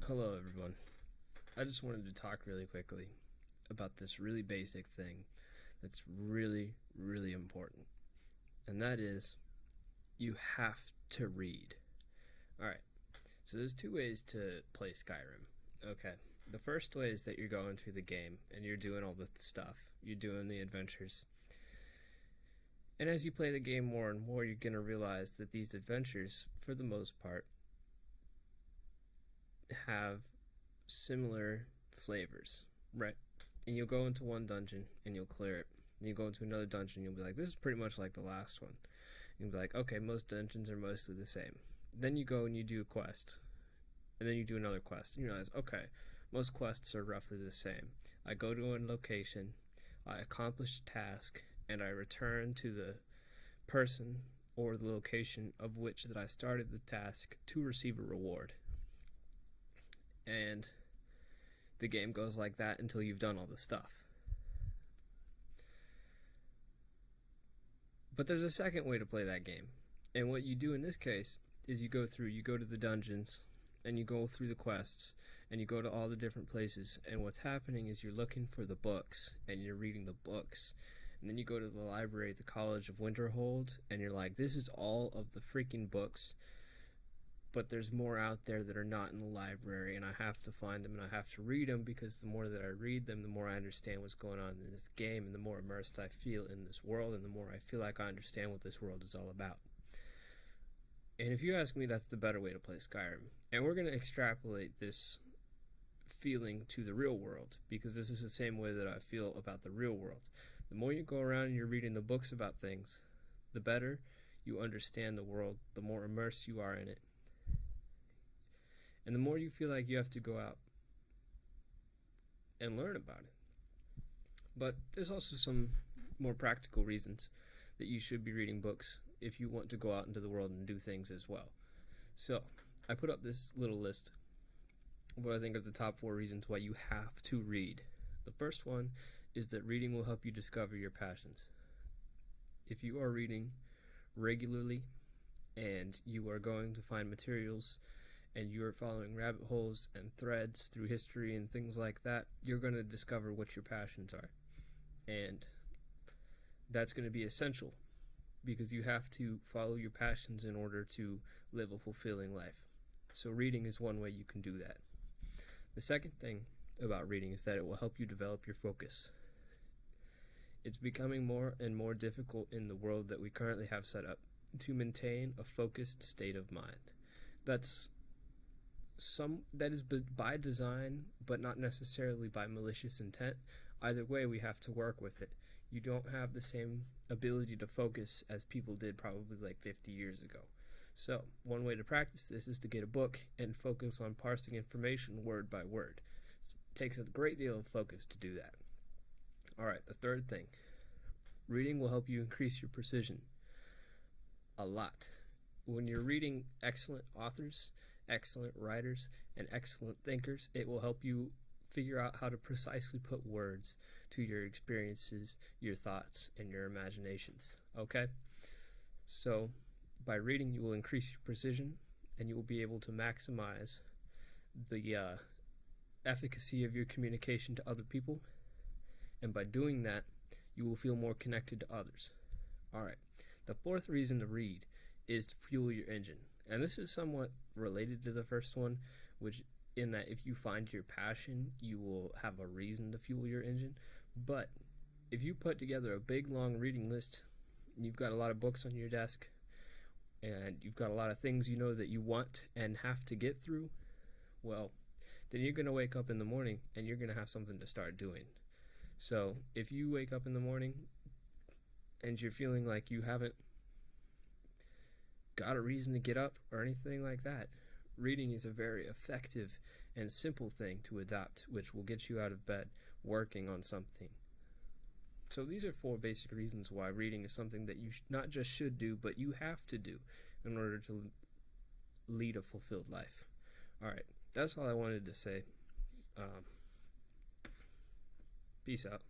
Hello everyone. I just wanted to talk really quickly about this really basic thing that's really, really important. And that is, you have to read. Alright, so there's two ways to play Skyrim. Okay, the first way is that you're going through the game and you're doing all the stuff. You're doing the adventures. And as you play the game more and more, you're going to realize that these adventures, for the most part, have similar flavors, right? And you'll go into one dungeon and you'll clear it. And you go into another dungeon and you'll be like, this is pretty much like the last one. And you'll be like, okay, most dungeons are mostly the same. Then you go and you do a quest. And then you do another quest. And you realize, okay, most quests are roughly the same. I go to a location, I accomplish a task, and I return to the person or the location of which that I started the task to receive a reward. And the game goes like that until you've done all the stuff. But there's a second way to play that game. And what you do in this case is you go to the dungeons, and you go through the quests, and you go to all the different places, and what's happening is you're looking for the books, and you're reading the books. And then you go to the library at the College of Winterhold, and you're like, this is all of the freaking books, but there's more out there that are not in the library, and I have to find them, and I have to read them, because the more that I read them, the more I understand what's going on in this game, and the more immersed I feel in this world, and the more I feel like I understand what this world is all about. And if you ask me, that's the better way to play Skyrim. And we're going to extrapolate this feeling to the real world, because this is the same way that I feel about the real world. The more you go around and you're reading the books about things, the better you understand the world, the more immersed you are in it. And the more you feel like you have to go out and learn about it. But there's also some more practical reasons that you should be reading books if you want to go out into the world and do things as well. So, I put up this little list of what I think are the top 4 reasons why you have to read. The first one is that reading will help you discover your passions. If you are reading regularly and you are going to find materials and you're following rabbit holes and threads through history and things like that, you're going to discover what your passions are. And that's going to be essential, because you have to follow your passions in order to live a fulfilling life. So reading is one way you can do that. The second thing about reading is that it will help you develop your focus. It's becoming more and more difficult in the world that we currently have set up to maintain a focused state of mind. That is by design, but not necessarily by malicious intent. Either way, we have to work with it. You don't have the same ability to focus as people did probably like 50 years ago. So, one way to practice this is to get a book and focus on parsing information word by word. It takes a great deal of focus to do that. Alright, the third thing. Reading will help you increase your precision. A lot. When you're reading excellent authors, excellent writers, and excellent thinkers, it will help you figure out how to precisely put words to your experiences, your thoughts, and your imaginations. Okay? So, by reading, you will increase your precision, and you will be able to maximize the efficacy of your communication to other people. And by doing that, you will feel more connected to others. Alright, the fourth reason to read is to fuel your engine. And this is somewhat related to the first one, which in that if you find your passion, you will have a reason to fuel your engine. But if you put together a big long reading list, you've got a lot of books on your desk, and you've got a lot of things you know that you want and have to get through, well, then you're going to wake up in the morning and you're going to have something to start doing. So if you wake up in the morning and you're feeling like you haven't got a reason to get up or anything like that, reading is a very effective and simple thing to adopt, which will get you out of bed working on something. So these are 4 basic reasons why reading is something that you not just should do, but you have to do in order to lead a fulfilled life. Alright, that's all I wanted to say. Peace out.